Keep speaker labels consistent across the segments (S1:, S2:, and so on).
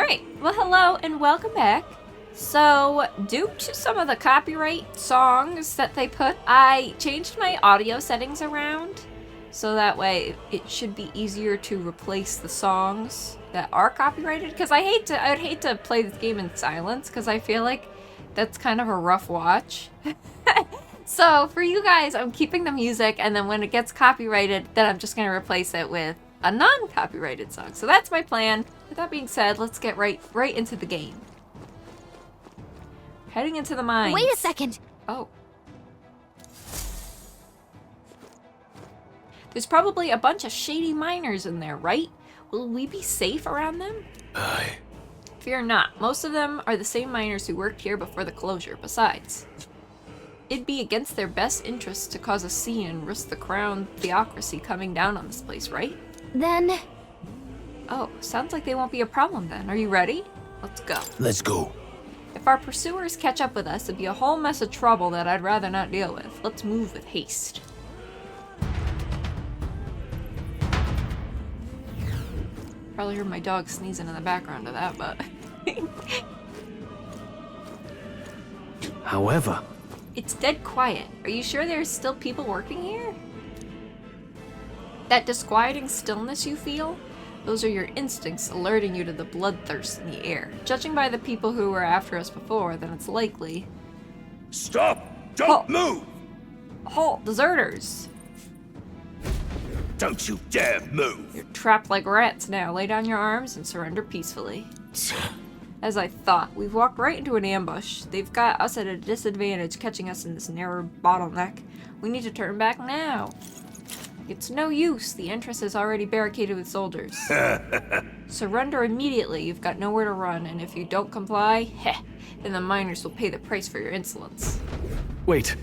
S1: Alright, well hello and welcome back. So, due to some of the copyright songs that they put, I changed my audio settings around so that way it should be easier to replace the songs that are copyrighted, because I would hate to play this game in silence because I feel like that's kind of a rough watch. So for you guys, I'm keeping the music, and then when it gets copyrighted, then I'm just going to replace it with a non-copyrighted song. So that's my plan. With that being said, let's get right into the game. Heading into the mines.
S2: Wait a second.
S1: Oh. There's probably a bunch of shady miners in there, right? Will we be safe around them?
S3: Aye.
S1: Fear not. Most of them are the same miners who worked here before the closure. Besides, it'd be against their best interests to cause a scene and risk the crown theocracy coming down on this place, right?
S2: Then...
S1: Oh, sounds like they won't be a problem then. Are you ready? Let's go.
S3: Let's go.
S1: If our pursuers catch up with us, it'd be a whole mess of trouble that I'd rather not deal with. Let's move with haste. Probably heard my dog sneezing in the background of that, but...
S3: However...
S1: It's dead quiet. Are you sure there's still people working here? That disquieting stillness you feel? Those are your instincts alerting you to the bloodthirst in the air. Judging by the people who were after us before, then it's likely...
S4: Stop! Don't move!
S1: Halt! Deserters!
S4: Don't you dare move!
S1: You're trapped like rats now. Lay down your arms and surrender peacefully. As I thought, we've walked right into an ambush. They've got us at a disadvantage, catching us in this narrow bottleneck. We need to turn back now. It's no use. The entrance is already barricaded with soldiers. Surrender immediately. You've got nowhere to run, and if you don't comply, heh, then the miners will pay the price for your insolence.
S3: Wait.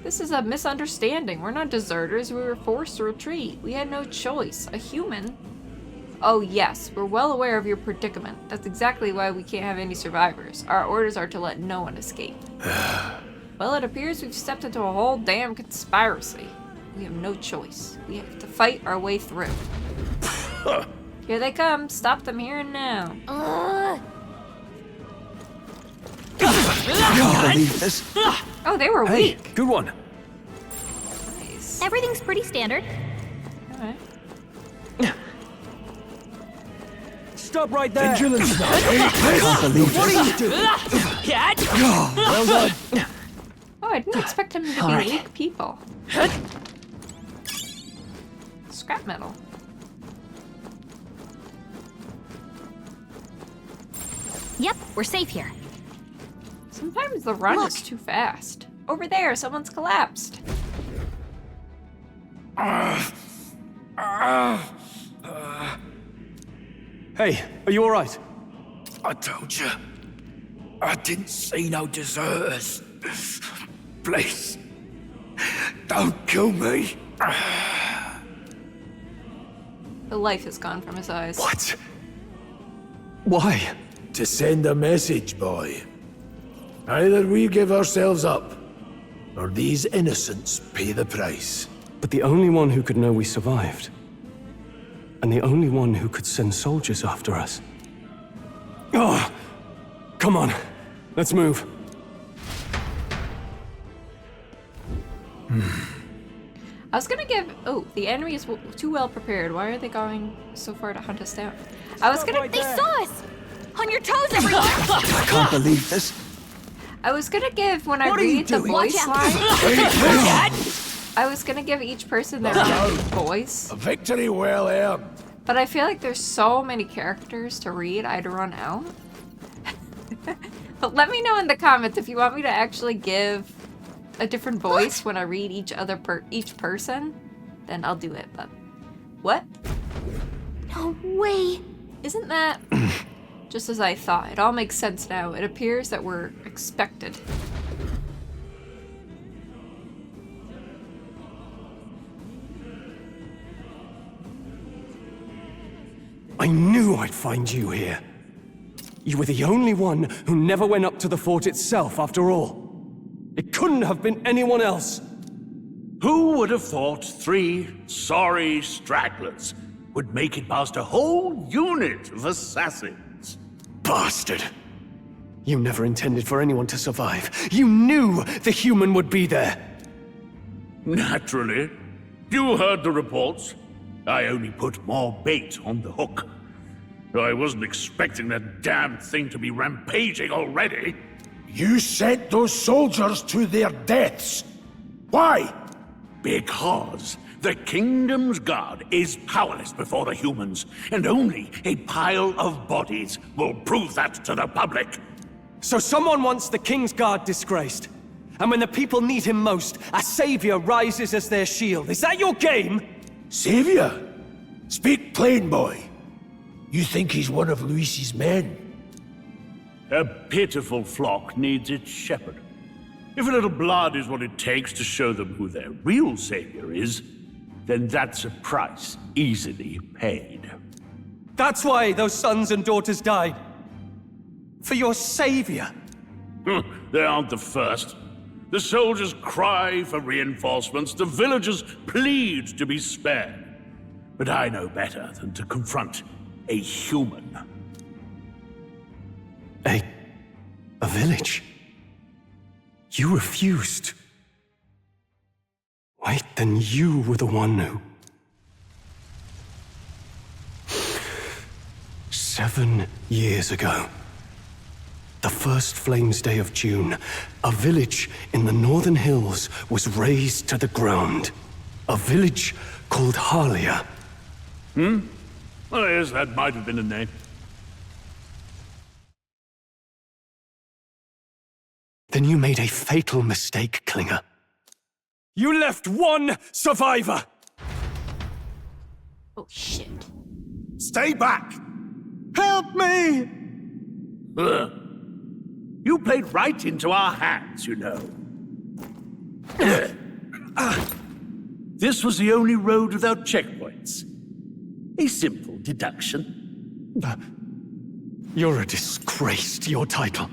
S1: This is a misunderstanding. We're not deserters. We were forced to retreat. We had no choice. A human... Oh yes, we're well aware of your predicament. That's exactly why we can't have any survivors. Our orders are to let no one escape. Well, it appears we've stepped into a whole damn conspiracy. We have no choice. We have to fight our way through. Here they come. Stop them here and now.
S3: Can't believe this.
S1: Oh, they were
S3: Hey,
S1: weak.
S3: good one.
S1: Nice.
S2: everything's pretty standard.
S1: Alright.
S3: Stop right there. Vigilance now. Can't believe this.
S5: What are you doing?
S3: Oh, well done.
S1: Oh, I didn't expect them to be
S3: Alright.
S1: weak people. Scrap metal.
S2: Yep, we're safe here.
S1: Sometimes the run
S2: Look.
S1: is too fast. Over there, someone's collapsed.
S3: Hey, are you alright?
S4: I told you. I didn't see no deserters. Please. Don't kill me.
S1: The life has gone from his eyes.
S3: What? Why?
S6: To send a message, boy. Either we give ourselves up, or these innocents pay the price.
S3: But the only one who could know we survived. And the only one who could send soldiers after us. Oh! Come on. Let's move.
S1: I was gonna give... Oh, the enemy is too well prepared. Why are they going so far to hunt us down? I was gonna...
S2: They saw us! On your toes, everyone!
S3: I can't believe this.
S1: I was gonna give, when I
S5: What are you
S1: read the
S5: doing?
S1: voice
S2: Watch out.
S1: line, I was gonna give each person their own voice,
S6: A victory well earned.
S1: but I feel like there's so many characters to read, I'd run out. But let me know in the comments if you want me to actually give a different voice when I read each person, then I'll do it, but... What?
S2: No way!
S1: Isn't that... Just as I thought. It all makes sense now. It appears that we're expected.
S3: I knew I'd find you here. You were the only one who never went up to the fort itself, after all. It couldn't have been anyone else.
S4: Who would have thought 3 sorry stragglers would make it past a whole unit of assassins?
S3: bastard! You never intended for anyone to survive. You knew the human would be there.
S4: Naturally. You heard the reports. I only put more bait on the hook. I wasn't expecting that damn thing to be rampaging already.
S6: You sent those soldiers to their deaths. Why?
S4: Because the kingdom's guard is powerless before the humans, and only a pile of bodies will prove that to the public.
S3: So someone wants the King's Guard disgraced. And when the people need him most, a savior rises as their shield. Is that your game?
S6: Savior? Speak plain, boy. You think he's one of Luis's men?
S4: A pitiful flock needs its shepherd. If a little blood is what it takes to show them who their real savior is, then that's a price easily paid.
S3: That's why those sons and daughters died. For your savior.
S4: They aren't the first. The soldiers cry for reinforcements, the villagers plead to be spared. But I know better than to confront a human.
S3: A village? You refused. Wait, then you were the one who... 7 years ago. The first Flames Day of June, a village in the northern hills was razed to the ground. A village called Harlia.
S4: Well, yes, that might have been a name.
S3: Then you made a fatal mistake, Klinger. You left one survivor!
S1: Oh, shit.
S6: Stay back!
S3: Help me!
S4: Ugh. You played right into our hands, you know. This was the only road without checkpoints. A simple deduction.
S3: You're a disgrace to your title.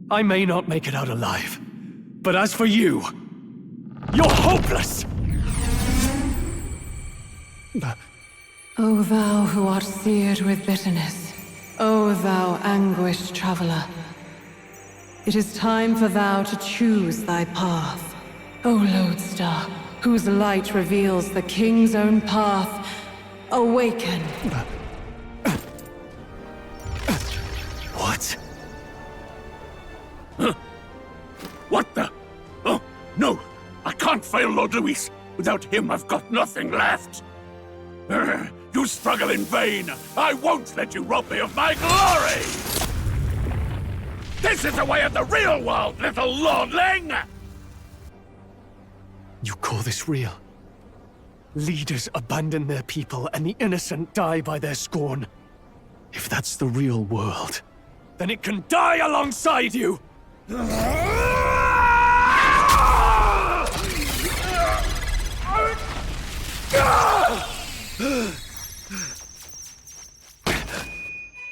S3: I may not make it out alive, but as for you, you're hopeless!
S5: O thou who art seared with bitterness, O thou anguished traveler, it is time for thou to choose thy path. O lodestar, whose light reveals the king's own path, awaken.
S3: What?
S4: What the? Oh, no! I can't fail Lord Luis. Without him, I've got nothing left. You struggle in vain. I won't let you rob me of my glory! This is the way of the real world, little lordling!
S3: You call this real? Leaders abandon their people and the innocent die by their scorn. If that's the real world, then it can die alongside you!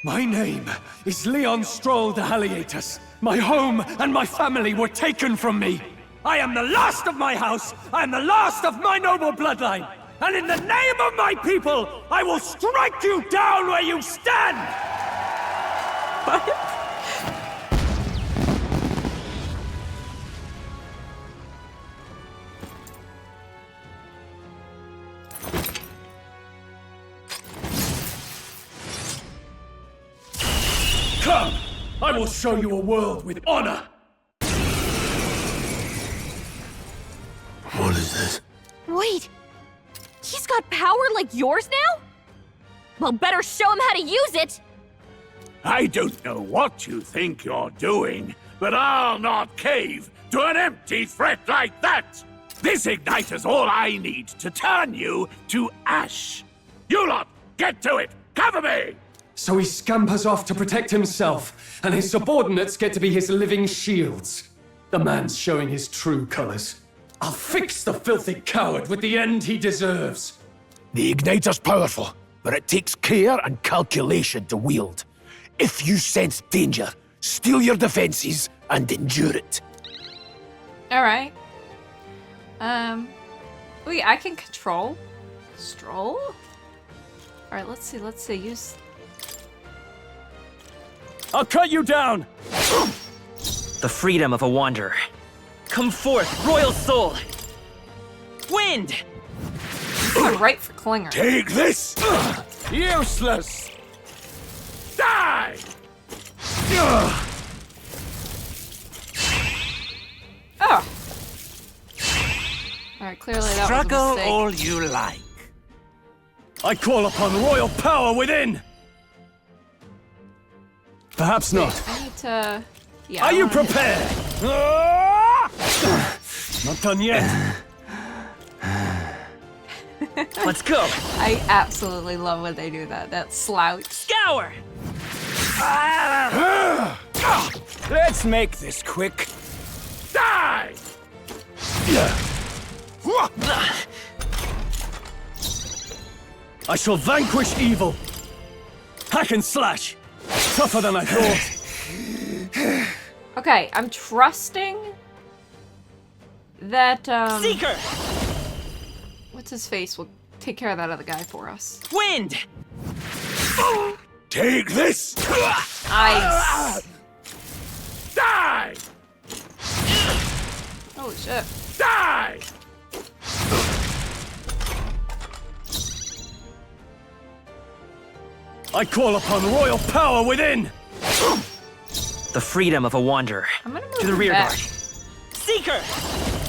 S3: My name is Leon Stroll de Haliatus. My home and my family were taken from me. I am the last of my house. I am the last of my noble bloodline. And in the name of my people, I will strike you down where you stand!
S1: What?
S3: Come! I will show you a world with honor!
S6: What is this?
S2: Wait! He's got power like yours now? Well, better show him how to use it!
S4: I don't know what you think you're doing, but I'll not cave to an empty threat like that! This igniter's all I need to turn you to ash! You lot, get to it! Cover me!
S3: So he scampers off to protect himself, and his subordinates get to be his living shields. The man's showing his true colors. I'll fix the filthy coward with the end he deserves.
S6: The igniter's powerful, but it takes care and calculation to wield. If you sense danger, steel your defenses and endure it.
S1: Alright. Wait, I can control Stroll? Alright, let's see, use...
S3: I'll cut you down!
S7: The freedom of a wanderer. Come forth, royal soul! Wind!
S1: Going right for Klinger.
S4: Take this! Useless! Die!
S1: Oh. Alright, clearly that was a
S4: Struggle
S1: mistake.
S4: all you like.
S3: I call upon royal power within! Perhaps not.
S1: I need to... Yeah,
S3: Are
S1: I
S3: you
S1: wanna-
S3: prepared? Not done yet.
S7: Let's go!
S1: I absolutely love when they do that. That slouch.
S7: Scour!
S3: Let's make this quick.
S4: Die!
S3: I shall vanquish evil. Hack and slash. Tougher than I thought.
S1: Okay, I'm trusting that,
S7: Seeker!
S1: what's his face will take care of that other guy for us.
S7: Wind!
S4: Take this!
S1: Nice.
S4: Die!
S1: Holy shit.
S4: Die!
S3: I call upon royal power within.
S7: The freedom of a wanderer.
S1: I'm gonna move
S7: To the
S1: him
S7: rear
S1: back.
S7: guard. Seeker!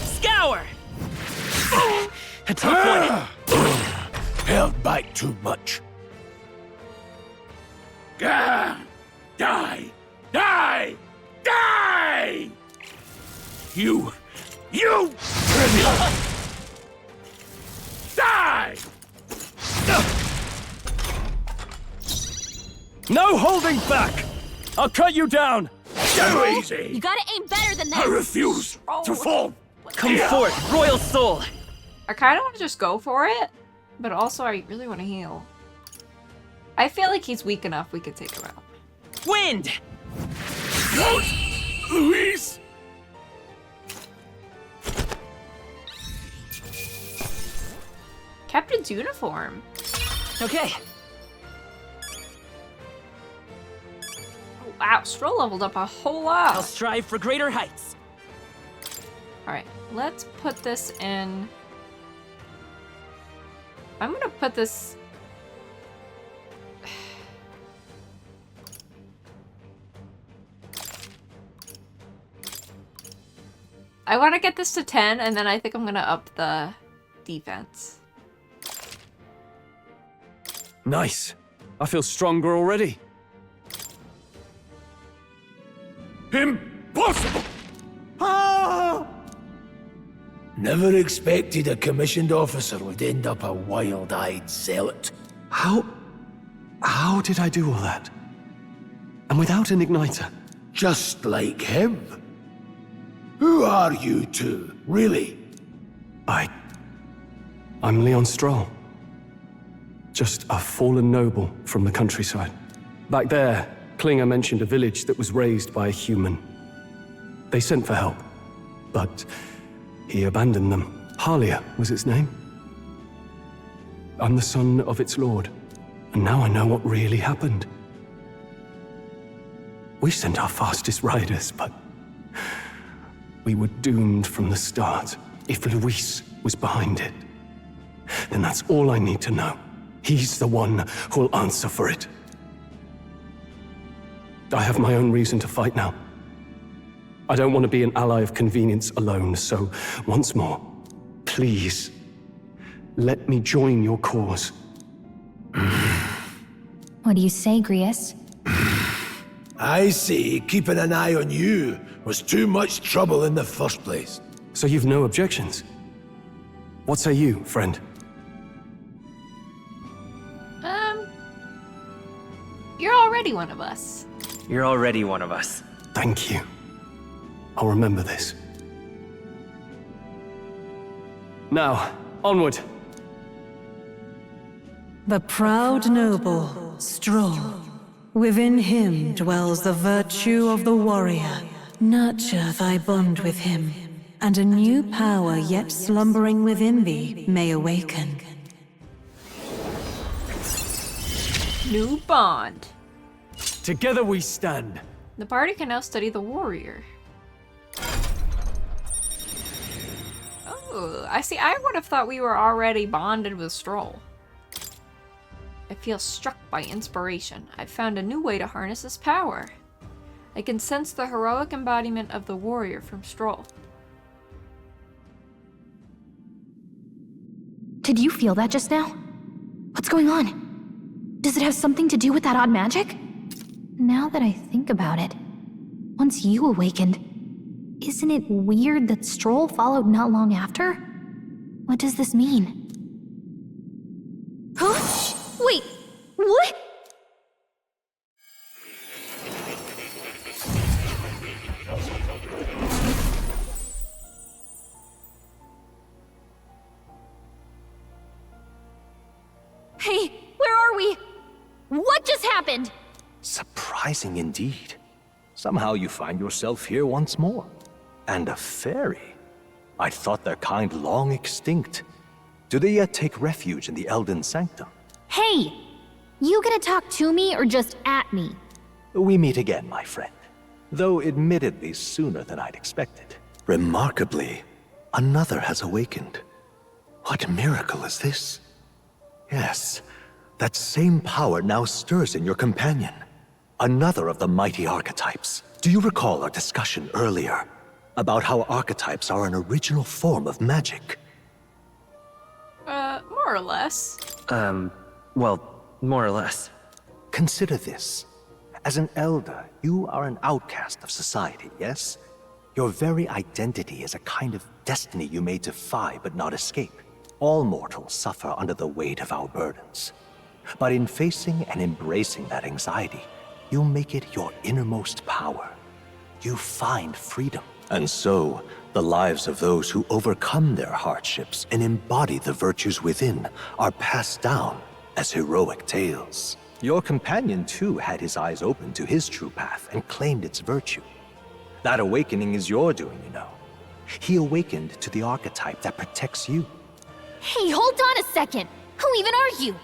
S7: Scour! A tough one.
S6: Held back too much.
S4: Gah! Die! Die! Die! You criminal! Die!
S3: No holding back. I'll cut you down.
S4: Too
S2: You
S4: easy!
S2: gotta aim better than
S4: I
S2: this!
S4: refuse to fall!
S7: Come forth, royal soul!
S1: I kind of want to just go for it, but also I really want to heal. I feel like he's weak enough we could take him out.
S7: Wind!
S4: What? Louise?
S1: Captain's uniform.
S7: Okay.
S1: Oh, wow, Stroll leveled up a whole
S7: I'll
S1: lot.
S7: strive for greater heights.
S1: Alright, let's put this in... I'm gonna put this... I want to get this to 10, and then I think I'm gonna up the defense.
S3: Nice. I feel stronger already.
S4: Impossible!
S6: Never expected a commissioned officer would end up a wild-eyed zealot.
S8: How did I do all that? And without an igniter?
S6: Just like him. Who are you two, really?
S8: I'm Leon Stroll. Just a fallen noble from the countryside. Back there, Klinger mentioned a village that was raised by a human. They sent for help, but he abandoned them. Halia was its name. I'm the son of its lord, and now I know what really happened. We sent our fastest riders, but we were doomed from the start. If Luis was behind it, then that's all I need to know. He's the one who'll answer for it. I have my own reason to fight now. I don't want to be an ally of convenience alone, so once more, please, let me join your cause.
S9: What do you say, Grius?
S6: I say keeping an eye on you was too much trouble in the first place.
S8: So you've no objections? What say you, friend?
S1: You're already one of us.
S7: You're already one of us.
S8: Thank you. I'll remember this. Now, onward.
S5: The proud noble, Stroll. Within him dwells the virtue of the warrior. Nurture thy bond with him, and a new power yet slumbering within thee may awaken.
S1: New bond.
S3: Together we stand.
S1: The party can now study the warrior. Oh, I see. I would have thought we were already bonded with Stroll. I feel struck by inspiration. I've found a new way to harness his power. I can sense the heroic embodiment of the warrior from Stroll.
S9: Did you feel that just now? What's going on? Does it have something to do with that odd magic? Now that I think about it, once you awakened, isn't it weird that Stroll followed not long after? What does this mean?
S2: Huh? Wait, what? Hey, where are we? What just happened?
S6: Surprising indeed. Somehow you find yourself here once more. And a fairy. I thought their kind long extinct. Do they yet take refuge in the Elden Sanctum?
S9: Hey! You gonna talk to me or just at me?
S6: We meet again, my friend. Though admittedly sooner than I'd expected. Remarkably, another has awakened. What miracle is this? Yes, that same power now stirs in your companion. Another of the mighty archetypes. Do you recall our discussion earlier about how archetypes are an original form of magic?
S1: More or less.
S7: Well, more or less.
S6: Consider this. As an elder, you are an outcast of society, yes? Your very identity is a kind of destiny you may defy but not escape. All mortals suffer under the weight of our burdens. But in facing and embracing that anxiety, you make it your innermost power. You find freedom. And so, the lives of those who overcome their hardships and embody the virtues within are passed down as heroic tales. Your companion, too, had his eyes open to his true path and claimed its virtue. That awakening is your doing, you know. He awakened to the archetype that protects you.
S2: Hey, hold on a second. Who even are you?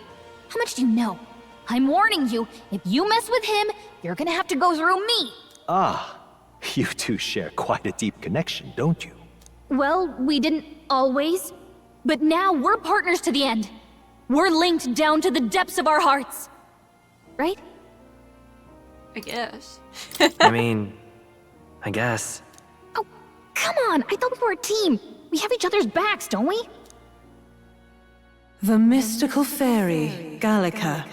S2: How much do you know? I'm warning you, if you mess with him, you're gonna have to go through me.
S6: Ah, you two share quite a deep connection, don't you?
S2: Well, we didn't always. But now we're partners to the end. We're linked down to the depths of our hearts. Right?
S1: I guess.
S7: I mean, I guess.
S2: Oh, come on. I thought we were a team. We have each other's backs, don't we?
S5: The mystical fairy, Gallica.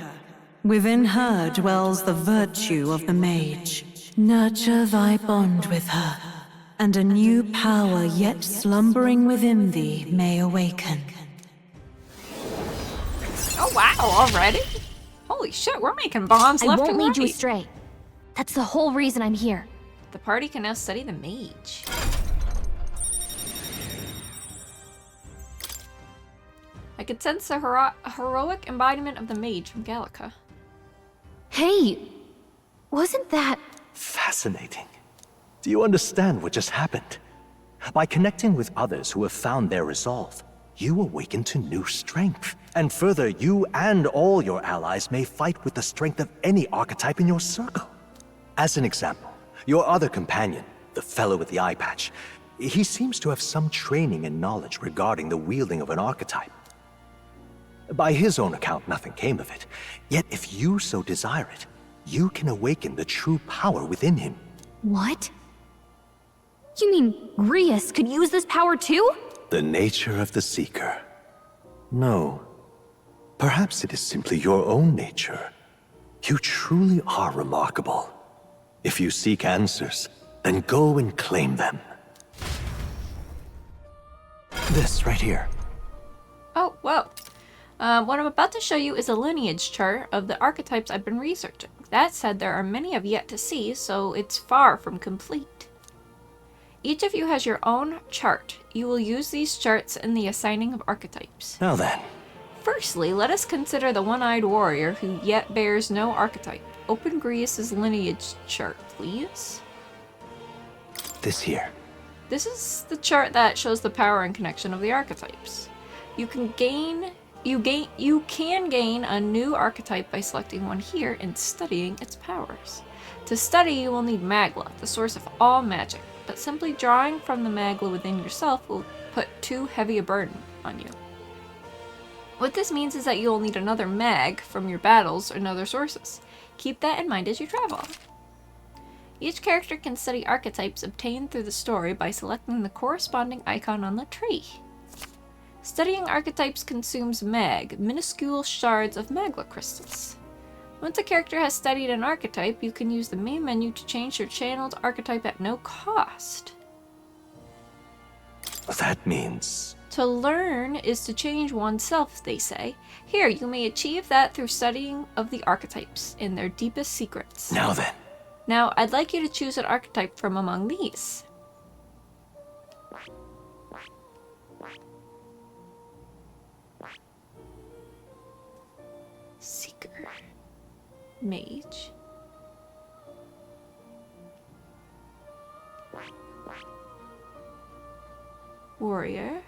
S5: Within her dwells the virtue of the mage. Nurture thy bond with her, and a new power yet slumbering within thee may awaken.
S1: Oh wow, already? Holy shit, we're making bonds left
S2: I
S1: and
S2: won't lead you
S1: right.
S2: astray. That's the whole reason I'm here.
S1: The party can now study the mage. I could sense a heroic embodiment of the mage from Gallica.
S2: Hey, wasn't that...
S6: Fascinating. Do you understand what just happened? By connecting with others who have found their resolve, you awaken to new strength. And further, you and all your allies may fight with the strength of any archetype in your circle. As an example, your other companion, the fellow with the eye patch, he seems to have some training and knowledge regarding the wielding of an archetype. By his own account, nothing came of it. Yet if you so desire it, you can awaken the true power within him.
S2: What? You mean Grius could use this power too?
S6: The nature of the Seeker. No. Perhaps it is simply your own nature. You truly are remarkable. If you seek answers, then go and claim them. This right here.
S1: Oh, whoa. What I'm about to show you is a lineage chart of the archetypes I've been researching. That said, there are many I've yet to see, so it's far from complete. Each of you has your own chart. You will use these charts in the assigning of archetypes.
S6: Now then.
S1: Firstly, let us consider the one-eyed warrior who yet bears no archetype. Open Grius' lineage chart, please.
S6: This here.
S1: This is the chart that shows the power and connection of the archetypes. You can gain You can gain a new archetype by selecting one here and studying its powers. To study, you will need Magla, the source of all magic, but simply drawing from the Magla within yourself will put too heavy a burden on you. What this means is that you will need another mag from your battles and other sources. Keep that in mind as you travel. Each character can study archetypes obtained through the story by selecting the corresponding icon on the tree. Studying archetypes consumes mag, minuscule shards of magla crystals. Once a character has studied an archetype, you can use the main menu to change your channeled archetype at no cost.
S6: That means...
S1: To learn is to change oneself, they say. Here, you may achieve that through studying of the archetypes and their deepest secrets.
S6: Now then.
S1: Now, I'd like you to choose an archetype from among these. Seeker. Mage. Warrior.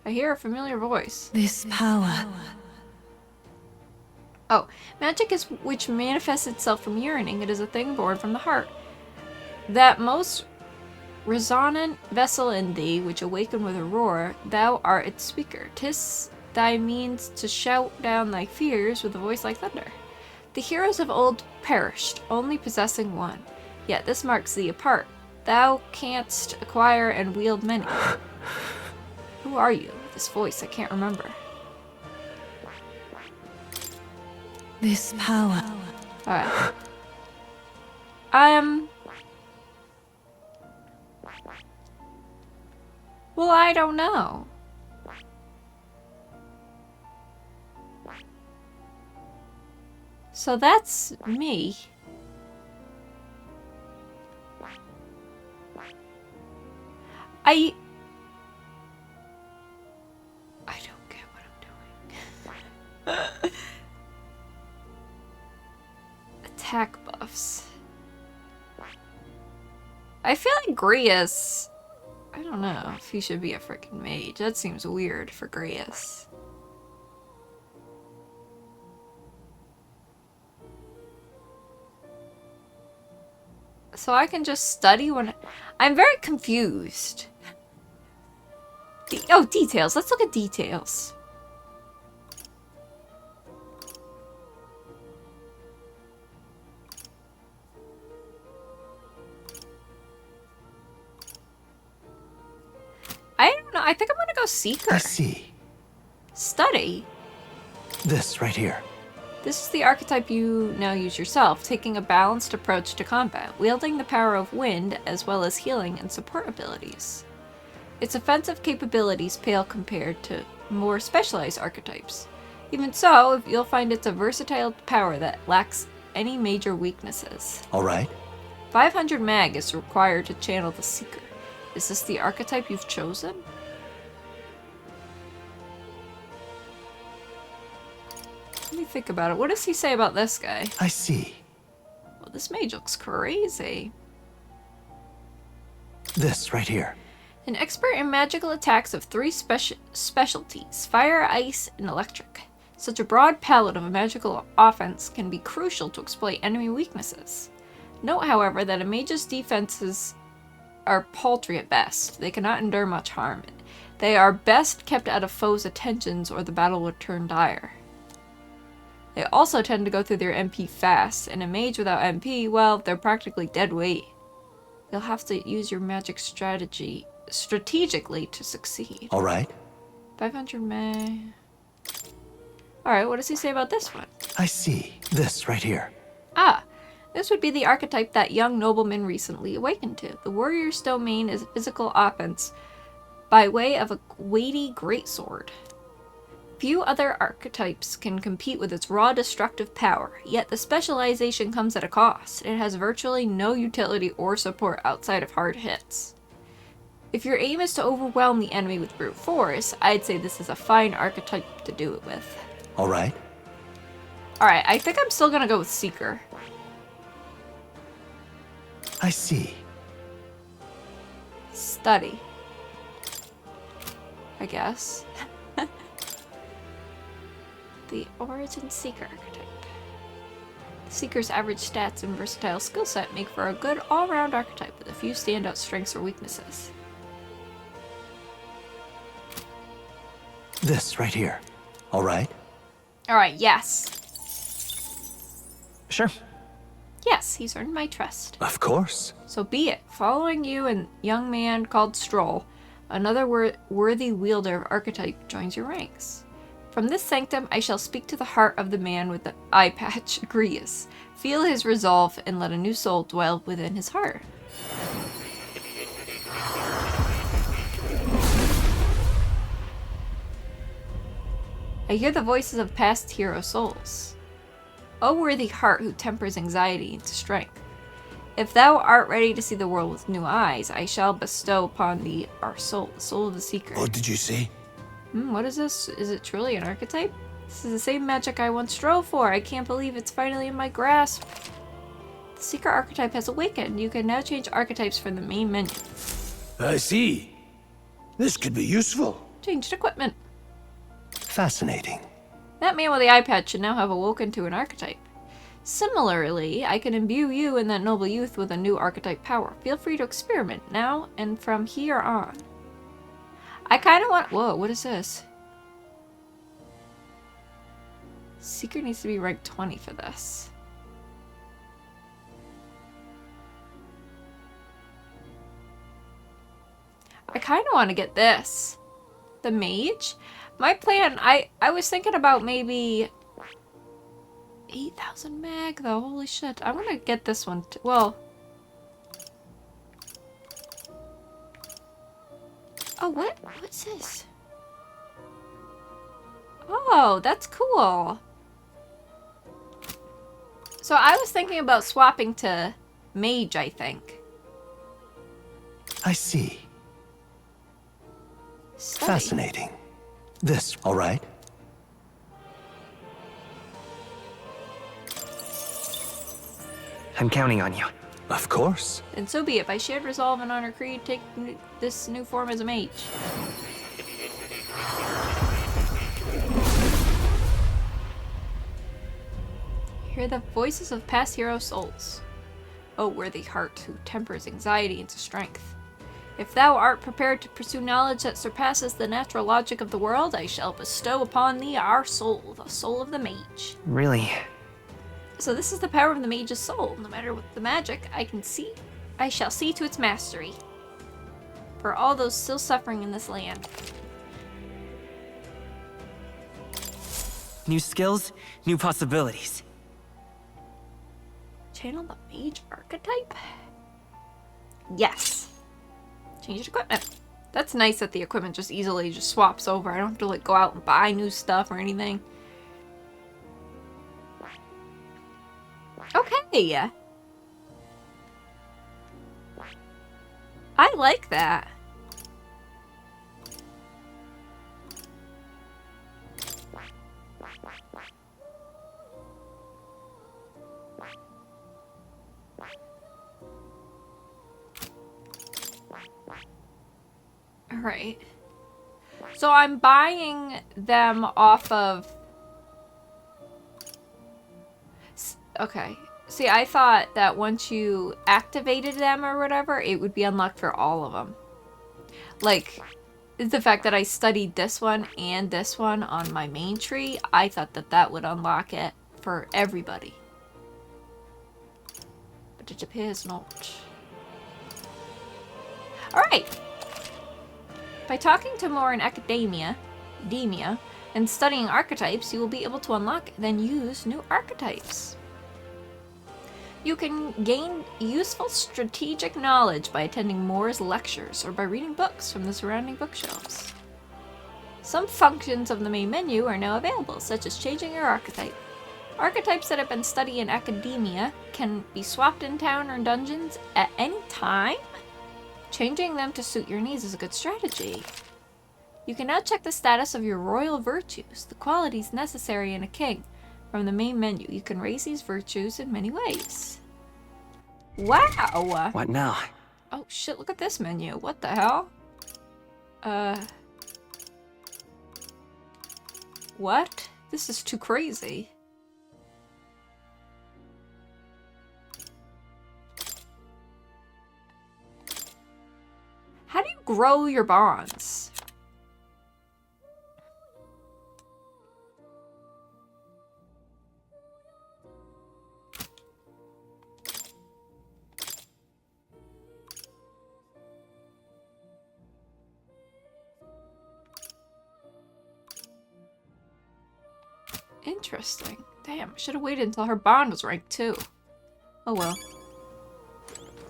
S1: I hear a familiar voice.
S5: This power.
S1: Oh, magic is which manifests itself from yearning. It is a thing born from the heart. That most resonant vessel in thee, which awaken with a roar, thou art its speaker. 'Tis thy means to shout down thy fears with a voice like thunder. The heroes of old perished, only possessing one. Yet this marks thee apart. Thou canst acquire and wield many. Who are you? This voice, I can't remember.
S5: This power.
S1: Alright. Well, I don't know. So that's me. I don't get what I'm doing. Attack buffs. I feel like Grius... I don't know if he should be a freaking mage. That seems weird for Grius. So I can just study when... I'm very confused. Oh, details. Let's look at details. I don't know. I think I'm gonna go Seeker.
S6: I see.
S1: Study.
S6: This right here.
S1: This is the archetype you now use yourself, taking a balanced approach to combat, wielding the power of wind as well as healing and support abilities. Its offensive capabilities pale compared to more specialized archetypes. Even so, you'll find it's a versatile power that lacks any major weaknesses.
S6: Alright.
S1: 500 mag is required to channel the Seeker. Is this the archetype you've chosen? Let me think about it. What does he say about this guy?
S6: I see.
S1: Well, this mage looks crazy.
S6: This right here.
S1: An expert in magical attacks of three specialties, fire, ice, and electric. Such a broad palette of magical offense can be crucial to exploit enemy weaknesses. Note, however, that a mage's defenses are paltry at best. They cannot endure much harm. They are best kept out of foes' attentions or the battle would turn dire. They also tend to go through their MP fast, and a mage without MP, well, they're practically dead weight. You'll have to use your magic strategically to succeed.
S6: Alright.
S1: 500 May. Alright, what does he say about this one?
S6: I see. This right here.
S1: Ah, this would be the archetype that young nobleman recently awakened to. The warrior's domain is physical offense by way of a weighty greatsword. Few other archetypes can compete with its raw destructive power, yet the specialization comes at a cost. It has virtually no utility or support outside of hard hits. If your aim is to overwhelm the enemy with brute force, I'd say this is a fine archetype to do it with.
S6: Alright.
S1: Alright, I think I'm still gonna go with Seeker.
S6: I see.
S1: Study. I guess. The Origin Seeker archetype. The Seeker's average stats and versatile skill set make for a good all-round archetype with a few standout strengths or weaknesses.
S6: This right here. All right?
S1: Alright, yes.
S6: Sure.
S1: Yes, he's earned my trust.
S6: Of course.
S1: So be it. Following you and young man called Stroll, another worthy wielder of Archetype joins your ranks. From this sanctum I shall speak to the heart of the man with the eye patch, Grius. Feel his resolve and let a new soul dwell within his heart. I hear the voices of past hero souls. O worthy heart who tempers anxiety into strength. If thou art ready to see the world with new eyes, I shall bestow upon thee our soul, the soul of the Seeker.
S3: What did you say?
S1: What is this? Is it truly an archetype? This is the same magic I once strove for. I can't believe it's finally in my grasp. The Seeker archetype has awakened. You can now change archetypes from the main menu.
S3: I see. This could be useful.
S1: Changed equipment.
S6: Fascinating.
S1: That man with the eye patch should now have awoken to an archetype. Similarly, I can imbue you and that noble youth with a new archetype power. Feel free to experiment now and from here on. I kind of want... Whoa, what is this? Seeker needs to be ranked 20 for this. I kind of want to get this. The mage? My plan, I was thinking about maybe 8,000 mag though. Holy shit. I want to get this one. Well. Oh, what? What's this? Oh, that's cool. So I was thinking about swapping to mage, I think.
S6: I see.
S1: Study.
S6: Fascinating. This, all right?
S7: I'm counting on you.
S6: Of course.
S1: And so be it. By shared resolve and honor creed, take this new form as a mage. Hear the voices of past hero souls. O worthy heart who tempers anxiety into strength. If thou art prepared to pursue knowledge that surpasses the natural logic of the world, I shall bestow upon thee our soul, the soul of the mage.
S7: Really?
S1: So this is the power of the mage's soul. No matter what the magic I shall see to its mastery. For all those still suffering in this land.
S7: New skills, new possibilities.
S1: Channel the mage archetype? Yes. Change equipment. That's nice that the equipment just easily just swaps over. I don't have to like go out and buy new stuff or anything. Okay. I like that. Alright. So I'm buying them off of... Okay. See, I thought that once you activated them or whatever, it would be unlocked for all of them. Like, the fact that I studied this one and this one on my main tree, I thought that that would unlock it for everybody. But it appears not. Alright. By talking to more in academia, and studying archetypes, you will be able to unlock and then use new archetypes. You can gain useful strategic knowledge by attending Moore's lectures or by reading books from the surrounding bookshelves. Some functions of the main menu are now available, such as changing your archetype. Archetypes that have been studied in academia can be swapped in town or in dungeons at any time. Changing them to suit your needs is a good strategy. You can now check the status of your royal virtues, the qualities necessary in a king. From the main menu, you can raise these virtues in many ways. Wow!
S7: What now?
S1: Oh shit, look at this menu. What the hell? What? This is too crazy. How do you grow your bonds? Interesting. Damn, I should have waited until her bond was ranked too. Oh well.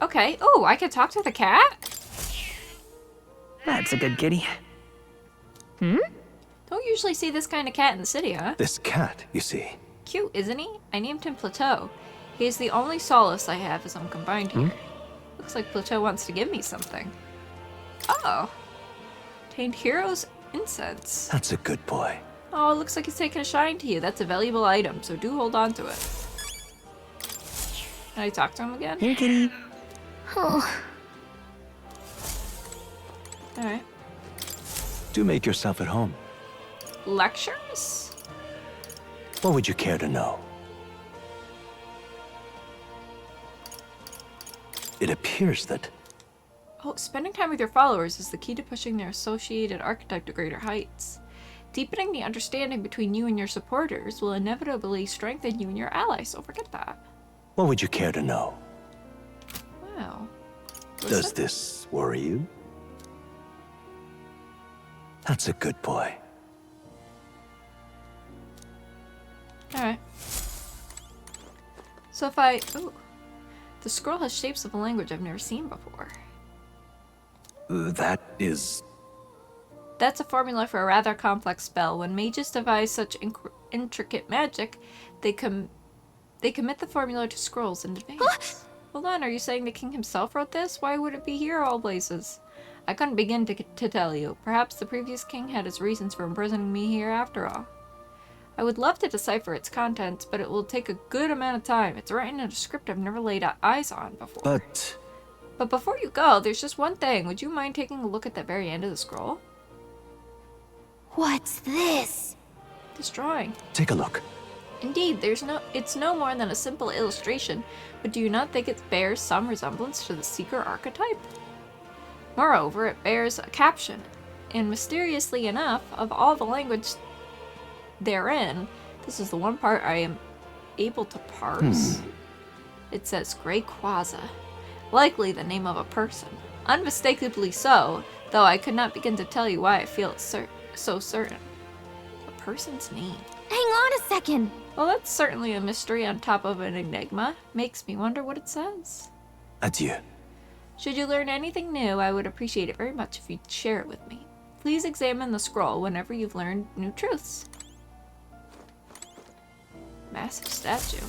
S1: Okay. Oh, I can talk to the cat?
S7: That's a good kitty.
S1: Don't usually see this kind of cat in the city, huh?
S6: This cat, you see.
S1: Cute, isn't he? I named him Plateau. He is the only solace I have as I'm confined here. Looks like Plateau wants to give me something. Oh. Obtained Hero's Incense.
S6: That's a good boy.
S1: Oh, it looks like he's taking a shine to you. That's a valuable item, so do hold on to it. Can I talk to him again?
S7: Here, kitty.
S9: Oh,
S1: Alright.
S6: Do make yourself at home.
S1: Lectures?
S6: What would you care to know? It appears that
S1: Oh, spending time with your followers is the key to pushing their associated archetype to greater heights. Deepening the understanding between you and your supporters will inevitably strengthen you and your allies, so forget that.
S6: What would you care to know?
S1: Wow.
S6: Does
S1: Listen?
S6: this worry you? That's a good boy.
S1: Alright. So if I... Ooh. The scroll has shapes of a language I've never seen before.
S6: That is...
S1: That's a formula for a rather complex spell. When mages devise such intricate magic, they commit the formula to scrolls in advance. Hold on, are you saying the king himself wrote this? Why would it be here, all places? I couldn't begin to tell you. Perhaps the previous king had his reasons for imprisoning me here after all. I would love to decipher its contents, but it will take a good amount of time. It's written in a script I've never laid eyes on before.
S6: But
S1: before you go, there's just one thing. Would you mind taking a look at the very end of the scroll?
S9: what's this?
S1: This drawing.
S6: take a look.
S1: Indeed, it's no more than a simple illustration, but do you not think it bears some resemblance to the Seeker archetype? Moreover, it bears a caption, and mysteriously enough, of all the language therein, this is the one part I am able to parse. It says Grey Quaza, likely the name of a person. Unmistakably so, though I could not begin to tell you why I feel it so certain. A person's name.
S9: Hang on a second.
S1: Well, that's certainly a mystery on top of an enigma. Makes me wonder what it says.
S6: Adieu.
S1: Should you learn anything new, I would appreciate it very much if you'd share it with me. Please examine the scroll whenever you've learned new truths. Massive statue.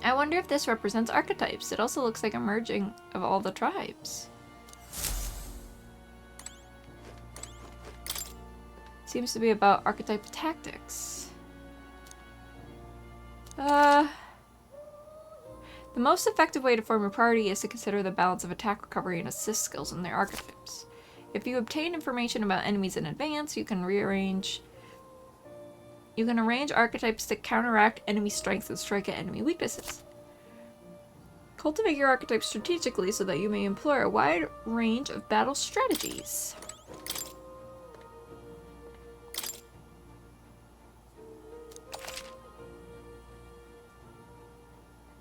S1: I wonder if this represents archetypes. It also looks like a merging of all the tribes. Seems to be about archetype tactics. The most effective way to form a party is to consider the balance of attack, recovery, and assist skills in their archetypes. If you obtain information about enemies in advance, you can arrange archetypes to counteract enemy strengths and strike at enemy weaknesses. Cultivate your archetype strategically so that you may employ a wide range of battle strategies.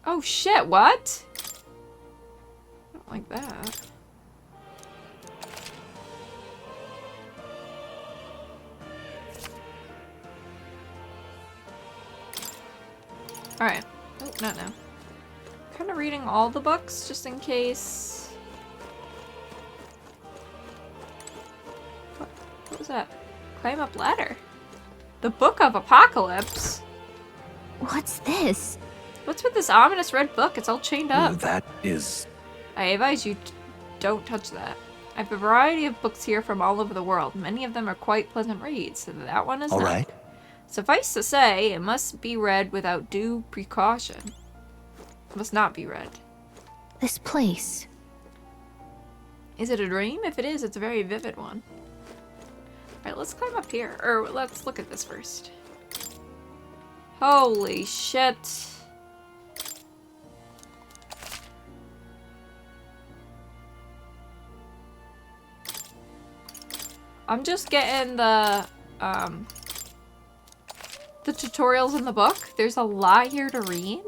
S1: Oh shit, what? I don't like that. Alright. Oh, not now. Kind of reading all the books just in case. What was that? Climb up ladder. The Book of Apocalypse?
S9: What's this?
S1: What's with this ominous red book? It's all chained up.
S6: That is...
S1: I advise you don't touch that. I have a variety of books here from all over the world. Many of them are quite pleasant reads. That one is
S6: all
S1: not.
S6: right.
S1: Suffice to say, it must be read without due precaution. Must not be red.
S9: This place.
S1: Is it a dream? If it is, it's a very vivid one. Alright, let's climb up here. Or let's look at this first. Holy shit. I'm just getting the tutorials in the book. There's a lot here to read.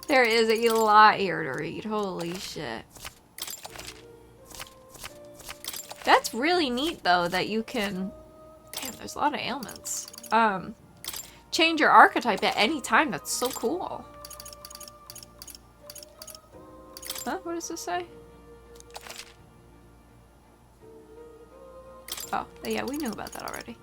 S1: There is a lot here to read. Holy shit. That's really neat, though, that you can... Damn, there's a lot of ailments. Change your archetype at any time. That's so cool. Huh? What does this say? Oh, yeah, we knew about that already.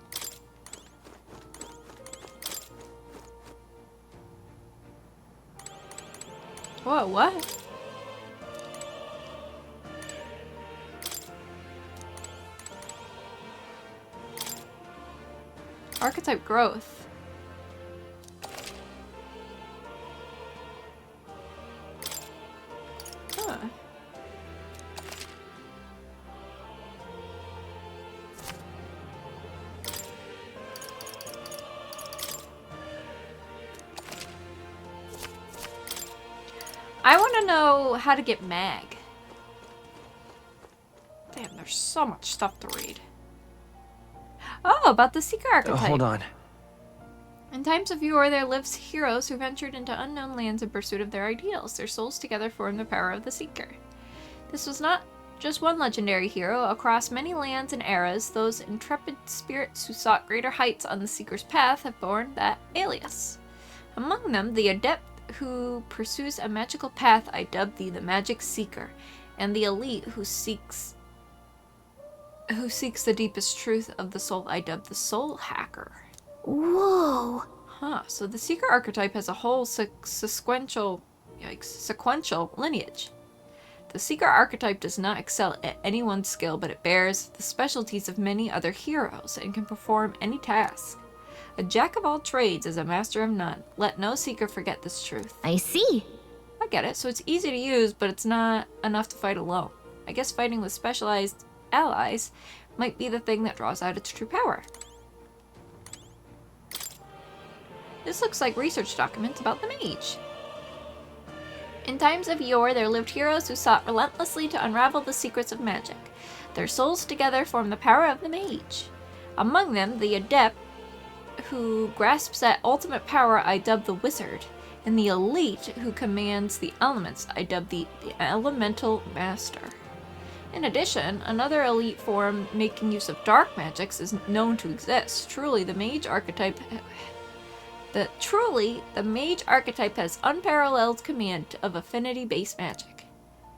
S1: Whoa, what? Archetype growth. Huh. I want to know how to get mag. Damn, there's so much stuff to read. Oh, about the Seeker archetype.
S7: Hold on.
S1: In times of yore, there lives heroes who ventured into unknown lands in pursuit of their ideals. Their souls together form the power of the Seeker. This was not just one legendary hero. Across many lands and eras, those intrepid spirits who sought greater heights on the Seeker's path have borne that alias. Among them, the adept who pursues a magical path, I dub thee the Magic Seeker, and the elite who seeks the deepest truth of the soul, I dub the Soul Hacker.
S9: Whoa.
S1: Huh, so the Seeker archetype has a whole sequential lineage. The Seeker archetype does not excel at any one skill, but it bears the specialties of many other heroes and can perform any task. A jack of all trades is a master of none. Let no Seeker forget this truth.
S9: I see.
S1: I get it, so it's easy to use, but it's not enough to fight alone. I guess fighting with specialized allies might be the thing that draws out its true power. This looks like research documents about the mage. In times of yore, there lived heroes who sought relentlessly to unravel the secrets of magic. Their souls together form the power of the mage. Among them, the adept who grasps that ultimate power, I dub the wizard, and the elite who commands the elements, I dub the elemental master. In addition, another elite form making use of dark magics is known to exist. Truly, the mage archetype has unparalleled command of affinity-based magic.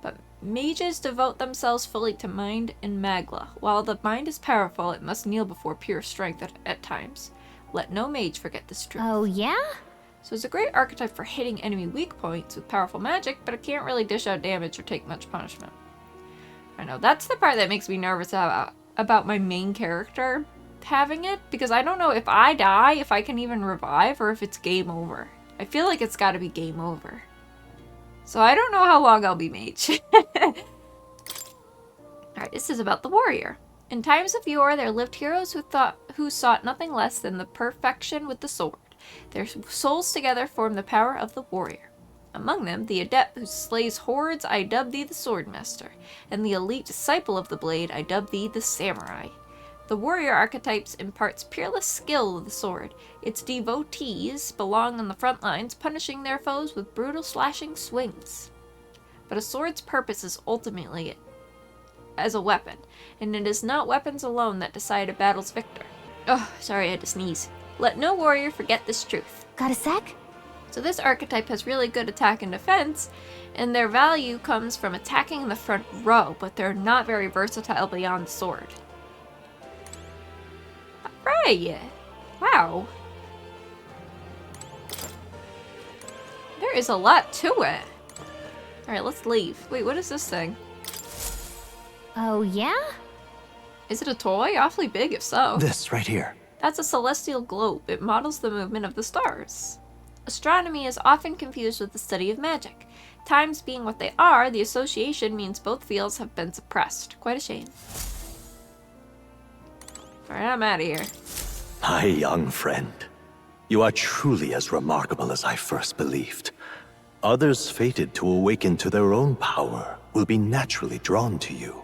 S1: But mages devote themselves fully to mind and magla. While the mind is powerful, it must kneel before pure strength at times. Let no mage forget this truth.
S9: Oh, yeah?
S1: So it's a great archetype for hitting enemy weak points with powerful magic, but it can't really dish out damage or take much punishment. I know, that's the part that makes me nervous about my main character having it, because I don't know if I die, if I can even revive, or if it's game over. I feel like it's gotta be game over. So I don't know how long I'll be mage. Alright, this is about the warrior. In times of yore, there lived heroes who sought nothing less than the perfection with the sword. Their souls together form the power of the warrior. Among them, the adept who slays hordes, I dub thee the swordmaster, and the elite disciple of the blade, I dub thee the samurai. The warrior archetypes imparts peerless skill with the sword. Its devotees belong on the front lines, punishing their foes with brutal slashing swings. But a sword's purpose is ultimately as a weapon, and it is not weapons alone that decide a battle's victor. Oh, sorry, I had to sneeze. Let no warrior forget this truth.
S9: Got a sec?
S1: So this archetype has really good attack and defense, and their value comes from attacking in the front row, but they're not very versatile beyond the sword. Alright! Wow. There is a lot to it. Alright, let's leave. Wait, what is this thing?
S9: Oh, yeah?
S1: Is it a toy? Awfully big if so.
S6: This right here.
S1: That's a celestial globe. It models the movement of the stars. astronomy is often confused with the study of magic. Times being what they are, the association means both fields have been suppressed. Quite a shame. Alright, I'm out of here.
S6: My young friend, you are truly as remarkable as I first believed. Others fated to awaken to their own power will be naturally drawn to you.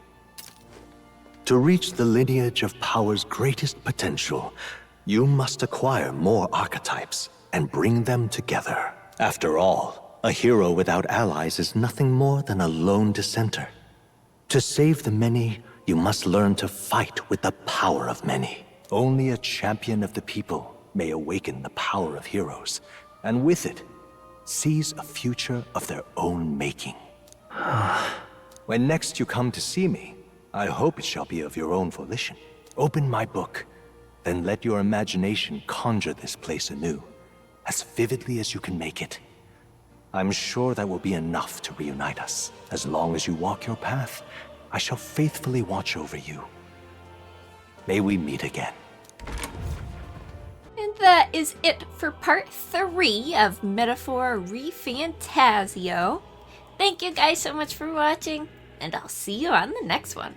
S6: To reach the lineage of power's greatest potential, you must acquire more archetypes and bring them together. After all, a hero without allies is nothing more than a lone dissenter. To save the many, you must learn to fight with the power of many. Only a champion of the people may awaken the power of heroes, and with it, seize a future of their own making. When next you come to see me, I hope it shall be of your own volition. Open my book, then let your imagination conjure this place anew, as vividly as you can make it. I'm sure that will be enough to reunite us. As long as you walk your path, I shall faithfully watch over you. May we meet again.
S1: And that is it for part 3 of Metaphor ReFantazio. Thank you guys so much for watching, and I'll see you on the next one.